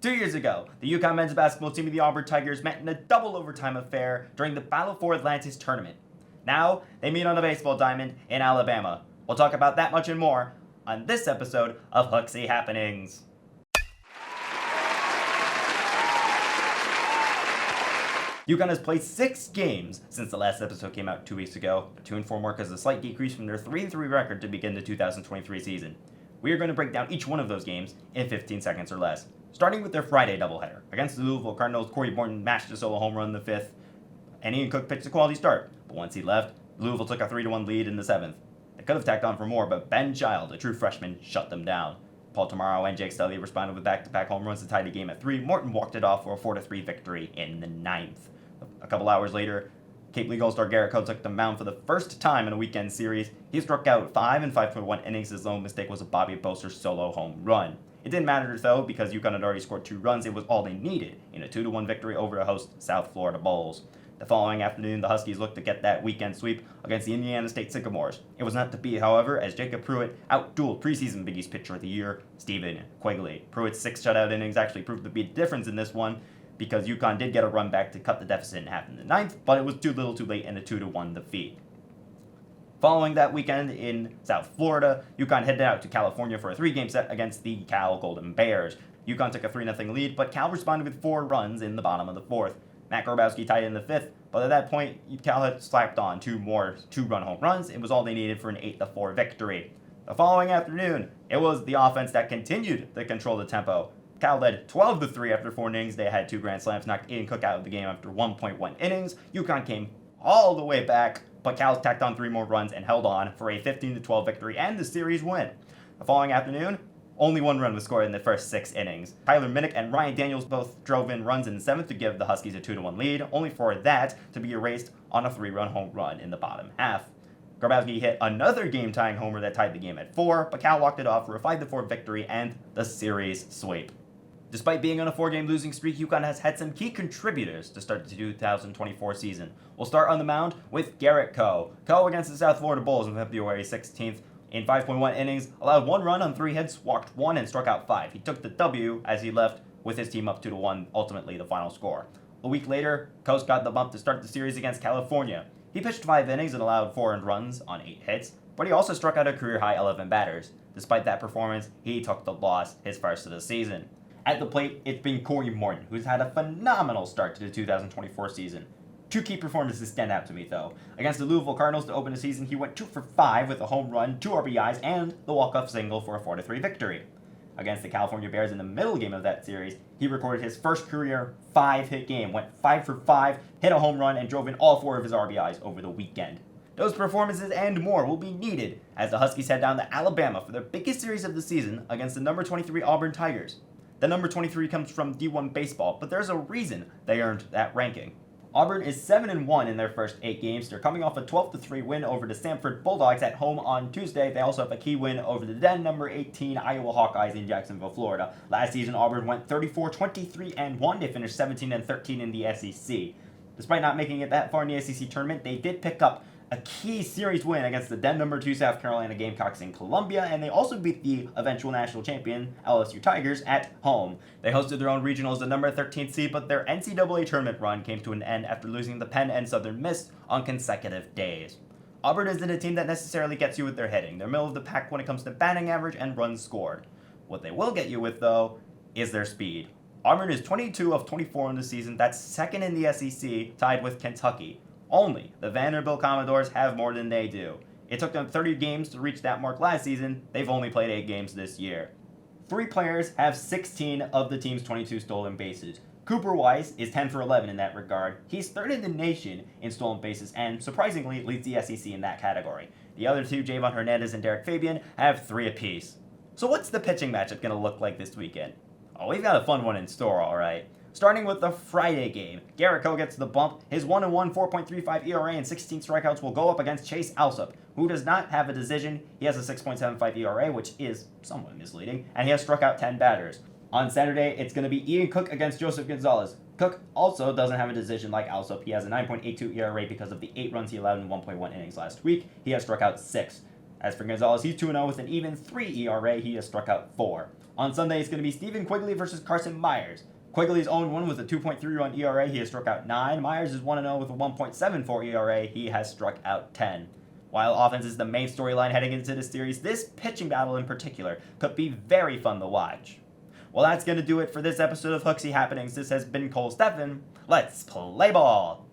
2 years ago, the UConn men's basketball team of the Auburn Tigers met in a double overtime affair during the Battle for Atlantis tournament. Now, they meet on a baseball diamond in Alabama. We'll talk about that much and more on this episode of Huxley Happenings. UConn has played 6 games since the last episode came out 2 weeks ago. The 2-4 mark is a slight decrease from their 3-3 record to begin the 2023 season. We are going to break down each one of those games in 15 seconds or less. Starting with their Friday doubleheader. Against the Louisville Cardinals, Corey Morton mashed a solo home run in the 5th, and Ian Cook pitched a quality start. But once he left, Louisville took a 3-1 lead in the 7th. They could have tacked on for more, but Ben Child, a true freshman, shut them down. Paul Tomaro and Jake Stelly responded with back-to-back home runs to tie the game at 3. Morton walked it off for a 4-3 victory in the 9th. A couple hours later, Cape League All-Star Garrett Coe took the mound for the first time in a weekend series. He struck out 5 in 5.1 innings. His lone mistake was a Bobby Boster solo home run. It didn't matter though, because UConn had already scored 2 runs. It was all they needed in a 2-1 victory over the host South Florida Bulls. The following afternoon, the Huskies looked to get that weekend sweep against the Indiana State Sycamores. It was not to be, however, as Jacob Pruitt outdueled preseason Big East Pitcher of the Year, Stephen Quigley. Pruitt's 6 shutout innings actually proved to be the difference in this one, because UConn did get a run back to cut the deficit in half in the 9th, but it was too little too late in a 2-1 defeat. Following that weekend in South Florida, UConn headed out to California for a 3-game set against the Cal Golden Bears. UConn took a 3-0 lead, but Cal responded with 4 runs in the bottom of the 4th. Matt Grabowski tied in the 5th, but at that point, Cal had slapped on 2 more 2-run home runs. It was all they needed for an 8-4 victory. The following afternoon, it was the offense that continued to control the tempo. Cal led 12-3 after 4 innings. They had 2 grand slams, knocked Ian Cook out of the game after 1.1 innings. UConn came all the way back, but Cal tacked on 3 more runs and held on for a 15-12 victory and the series win. The following afternoon, only 1 run was scored in the first 6 innings. Tyler Minnick and Ryan Daniels both drove in runs in the 7th to give the Huskies a 2-1 lead, only for that to be erased on a 3-run home run in the bottom half. Grabowski hit another game-tying homer that tied the game at 4, but Cal walked it off for a 5-4 victory and the series sweep. Despite being on a 4-game losing streak, UConn has had some key contributors to start the 2024 season. We'll start on the mound with Garrett Coe. Coe against the South Florida Bulls on February 16th. In 5.1 innings, allowed 1 run on 3 hits, walked 1, and struck out 5. He took the W as he left with his team up 2-1, ultimately the final score. A week later, Coe got the bump to start the series against California. He pitched 5 innings and allowed 4 earned runs on 8 hits, but he also struck out a career-high 11 batters. Despite that performance, he took the loss, his first of the season. At the plate, it's been Corey Morton, who's had a phenomenal start to the 2024 season. 2 key performances stand out to me, though. Against the Louisville Cardinals to open the season, he went 2 for 5 with a home run, 2 RBIs, and the walk-off single for a 4-3 victory. Against the California Bears in the middle game of that series, he recorded his first career 5-hit game, went 5 for 5, hit a home run, and drove in all 4 of his RBIs over the weekend. Those performances and more will be needed as the Huskies head down to Alabama for their biggest series of the season against the number 23 Auburn Tigers. The number 23 comes from D1 baseball, but there's a reason they earned that ranking. Auburn is 7-1 in their first 8 games. They're coming off a 12-3 win over the Stanford Bulldogs at home on Tuesday. They also have a key win over the then number 18 Iowa Hawkeyes in Jacksonville, Florida. Last season, Auburn went 34-23-1. They finished 17-13 in the SEC. Despite not making it that far in the SEC tournament, they did pick up a key series win against the then number 2 South Carolina Gamecocks in Columbia, and they also beat the eventual national champion LSU Tigers at home. They hosted their own regional as the number 13th seed, but their NCAA tournament run came to an end after losing to Penn and Southern Miss on consecutive days. Auburn isn't a team that necessarily gets you with their hitting. They're middle of the pack when it comes to batting average and runs scored. What they will get you with, though, is their speed. Auburn is 22 of 24 in the season. That's second in the SEC, tied with Kentucky. Only the Vanderbilt Commodores have more than they do. It took them 30 games to reach that mark last season. They've only played 8 games this year. 3 players have 16 of the team's 22 stolen bases. Cooper Weiss is 10 for 11 in that regard. He's 3rd in the nation in stolen bases and, surprisingly, leads the SEC in that category. The other 2, Javon Hernandez and Derek Fabian, have 3 apiece. So what's the pitching matchup going to look like this weekend? Oh, we've got a fun one in store, alright. Starting with the Friday game, Garrett Coe gets the bump. His 1-1, 4.35 ERA and 16 strikeouts will go up against Chase Alsop, who does not have a decision. He has a 6.75 ERA, which is somewhat misleading, and he has struck out 10 batters. On Saturday, it's going to be Ian Cook against Joseph Gonzalez. Cook also doesn't have a decision like Alsop. He has a 9.82 ERA because of the 8 runs he allowed in 1.1 innings last week. He has struck out 6. As for Gonzalez, he's 2-0 with an even 3 ERA. He has struck out 4. On Sunday, it's going to be Stephen Quigley versus Carson Myers. Quigley's 0-1 with a 2.31 ERA. He has struck out 9. Myers is 1-0 with a 1.74 ERA. He has struck out 10. While offense is the main storyline heading into this series, this pitching battle in particular could be very fun to watch. Well, that's going to do it for this episode of Hooksy Happenings. This has been Cole Steffen. Let's play ball!